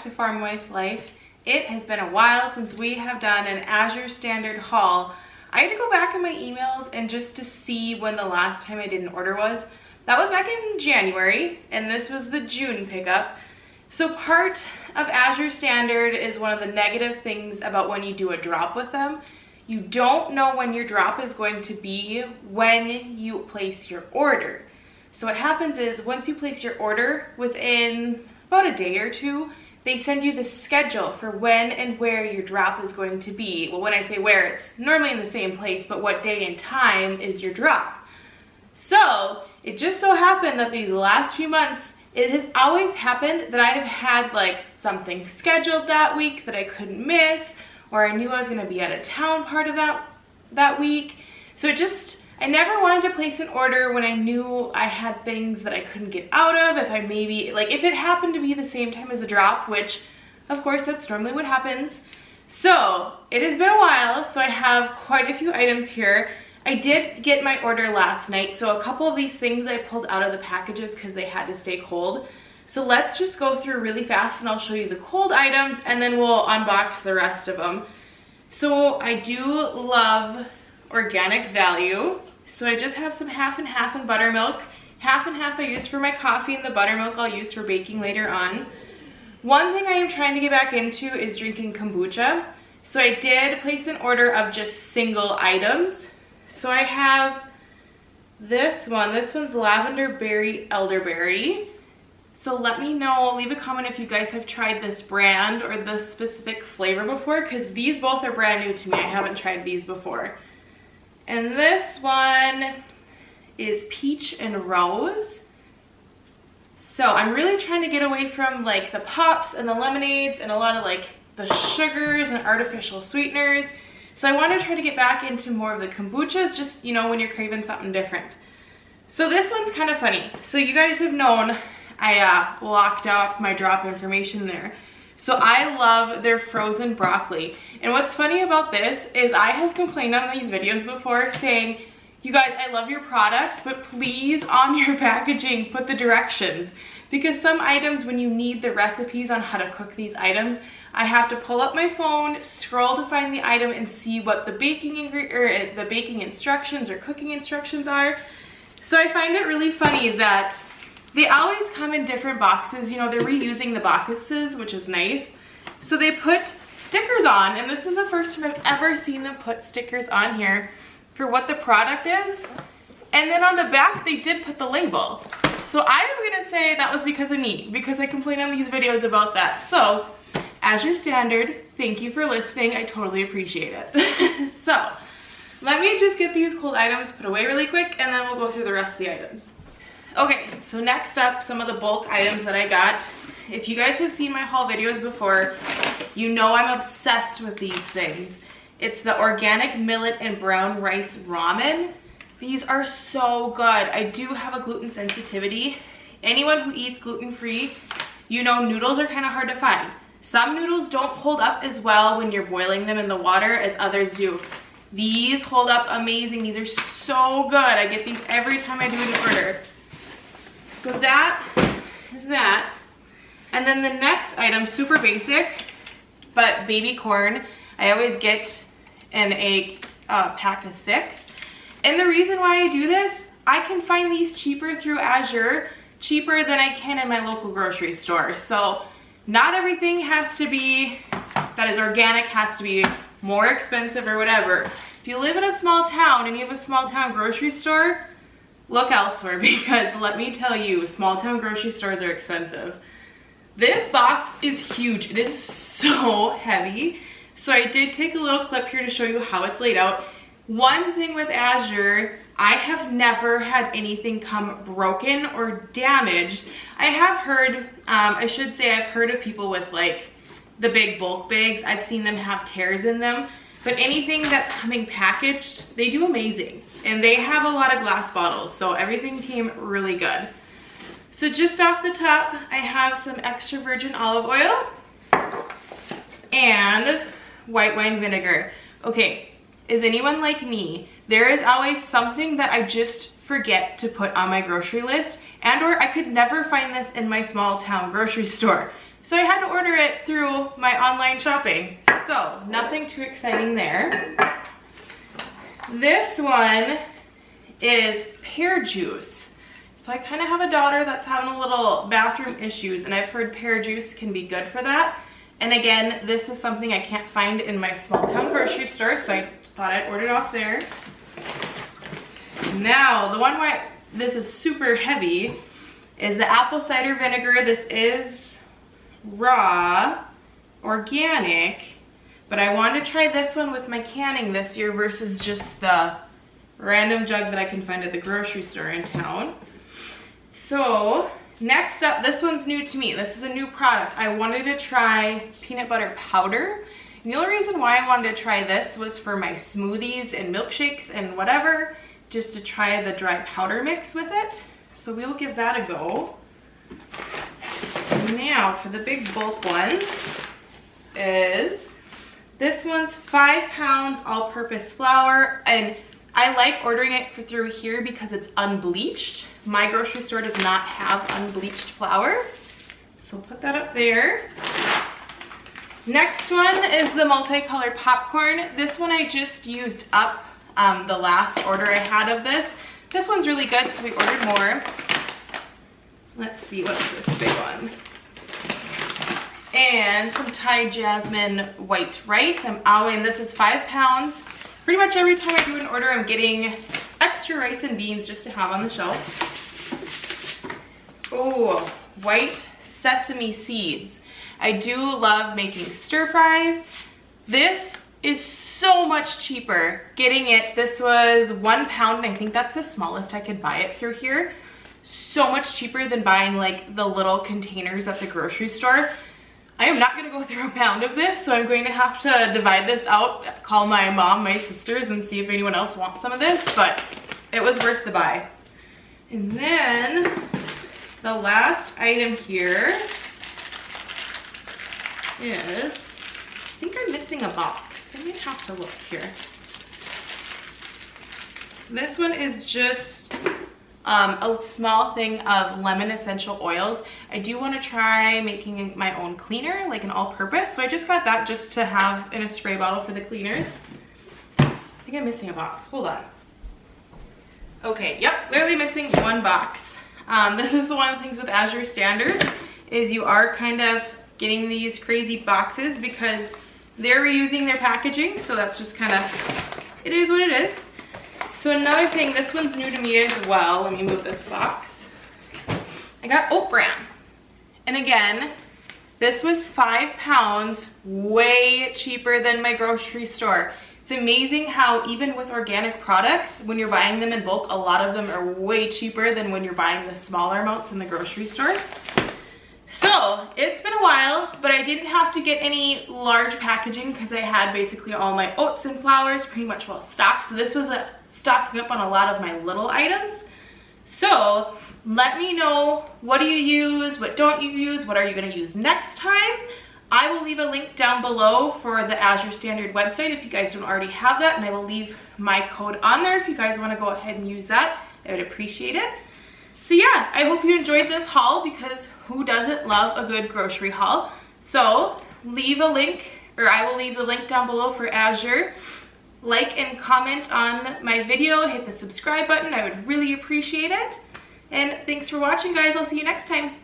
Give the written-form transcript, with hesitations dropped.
to Farm Wife Life. It has been a while since we have done an Azure Standard haul. I had to go back in my emails and just to see when the last time I did an order was. That was back in January, and this was the June pickup. So part of Azure Standard is one of the negative things about when you do a drop with them. You don't know when your drop is going to be when you place your order. So what happens is once you place your order, within about a day or two, they send you the schedule for when and where your drop is going to be. Well, when I say where, it's normally in the same place, but what day and time is your drop. So it just so happened that these last few months, it has always happened that I have had like something scheduled that week that I couldn't miss, or I knew I was gonna be out of town part of that week. So I never wanted to place an order when I knew I had things that I couldn't get out of. If it happened to be the same time as the drop, which of course that's normally what happens. So it has been a while, so I have quite a few items here. I did get my order last night, so a couple of these things I pulled out of the packages because they had to stay cold. So let's just go through really fast and I'll show you the cold items and then we'll unbox the rest of them. So I do love organic value. So I just have some half and half in buttermilk. Half and half I use for my coffee, and the buttermilk I'll use for baking later on. One thing I am trying to get back into is drinking kombucha. So I did place an order of just single items. So I have this one. This one's lavender berry elderberry. So let me know, leave a comment if you guys have tried this brand or this specific flavor before, because these both are brand new to me. I haven't tried these before. And this one is peach and rose. So I'm really trying to get away from like the pops and the lemonades and a lot of like the sugars and artificial sweeteners. So I want to try to get back into more of the kombuchas, just, you know, when you're craving something different. So this one's kind of funny. So you guys have known I locked off my drop information there. So I love their frozen broccoli. And what's funny about this is I have complained on these videos before saying, you guys, I love your products, but please on your packaging put the directions. Because some items, when you need the recipes on how to cook these items, I have to pull up my phone, scroll to find the item and see what the baking instructions or cooking instructions are. So I find it really funny that they always come in different boxes. You know, they're reusing the boxes, which is nice. So they put stickers on, and this is the first time I've ever seen them put stickers on here for what the product is. And then on the back, they did put the label. So I'm gonna say that was because of me, because I complain on these videos about that. So, Azure Standard, thank you for listening. I totally appreciate it. So, let me just get these cold items put away really quick, and then we'll go through the rest of the items. Okay, so next up, some of the bulk items that I got. If you guys have seen my haul videos before, you know I'm obsessed with these things. It's the organic millet and brown rice ramen. These are so good. I do have a gluten sensitivity. Anyone who eats gluten-free, you know noodles are kind of hard to find. Some noodles don't hold up as well when you're boiling them in the water as others do. These hold up amazing. These are so good. I get these every time I do an order. So that is that. And then the next item, super basic, but baby corn. I always get in a pack of 6. And the reason why I do this, I can find these cheaper through Azure, cheaper than I can in my local grocery store. So not everything has to be, that is organic, has to be more expensive or whatever. If you live in a small town and you have a small town grocery store, look elsewhere, because let me tell you, small town grocery stores are expensive. This box is huge. It is so heavy. So I did take a little clip here to show you how it's laid out. One thing with Azure, I have never had anything come broken or damaged. I have heard, I should say I've heard of people with like the big bulk bags. I've seen them have tears in them. But anything that's coming packaged, they do amazing. And they have a lot of glass bottles, so everything came really good. So just off the top, I have some extra virgin olive oil and white wine vinegar. Okay, is anyone like me? There is always something that I just forget to put on my grocery list, and or I could never find this in my small town grocery store. So I had to order it through my online shopping. So nothing too exciting there. This one is pear juice. So I kind of have a daughter that's having a little bathroom issues, and I've heard pear juice can be good for that. And again, this is something I can't find in my small town grocery store, so I thought I'd order it off there. Now, the one why this is super heavy is the apple cider vinegar. This is raw, organic, but I wanted to try this one with my canning this year versus just the random jug that I can find at the grocery store in town. So next up, this one's new to me. This is a new product. I wanted to try peanut butter powder. And the only reason why I wanted to try this was for my smoothies and milkshakes and whatever, just to try the dry powder mix with it. So we'll give that a go. Now for the big bulk ones is, this one's 5 pounds all-purpose flour, and I like ordering it through here because it's unbleached. My grocery store does not have unbleached flour, so put that up there. Next one is the multicolored popcorn. This one I just used up the last order I had of this. This one's really good, so we ordered more. Let's see, what's this big one? And some Thai jasmine white rice. And this is 5 pounds. Pretty much every time I do an order, I'm getting extra rice and beans just to have on the shelf. Oh, white sesame seeds. I do love making stir fries. This is so much cheaper getting it. This was 1 pound, and I think that's the smallest I could buy it through here. So much cheaper than buying like the little containers at the grocery store. I am not gonna go through a pound of this, so I'm going to have to divide this out, call my mom, my sisters, and see if anyone else wants some of this, but it was worth the buy. And then the last item here is, I think I'm missing a box. I might have to look here. This one is just a small thing of lemon essential oils. I do want to try making my own cleaner, like an all-purpose, so I just got that just to have in a spray bottle for the cleaners. I think I'm missing a box. Hold on. Okay, yep, literally missing one box. This is the one of the things with Azure Standard, is you are kind of getting these crazy boxes because they're reusing their packaging, so that's just kind of, it is what it is. So another thing, this one's new to me as well. Let me move this box. I got oat bran. And again, this was 5 pounds, way cheaper than my grocery store. It's amazing how even with organic products, when you're buying them in bulk, a lot of them are way cheaper than when you're buying the smaller amounts in the grocery store. So it's been a while, but I didn't have to get any large packaging because I had basically all my oats and flours pretty much well stocked. So this was stocking up on a lot of my little items. So let me know, what do you use, what don't you use, what are you going to use next time? I will leave a link down below for the Azure Standard website if you guys don't already have that, and I will leave my code on there if you guys want to go ahead and use that. I would appreciate it. So yeah, I hope you enjoyed this haul, because who doesn't love a good grocery haul? So leave a link, or I will leave the link down below for Azure. Like and comment on my video, hit the subscribe button, I would really appreciate it. And thanks for watching, guys. I'll see you next time.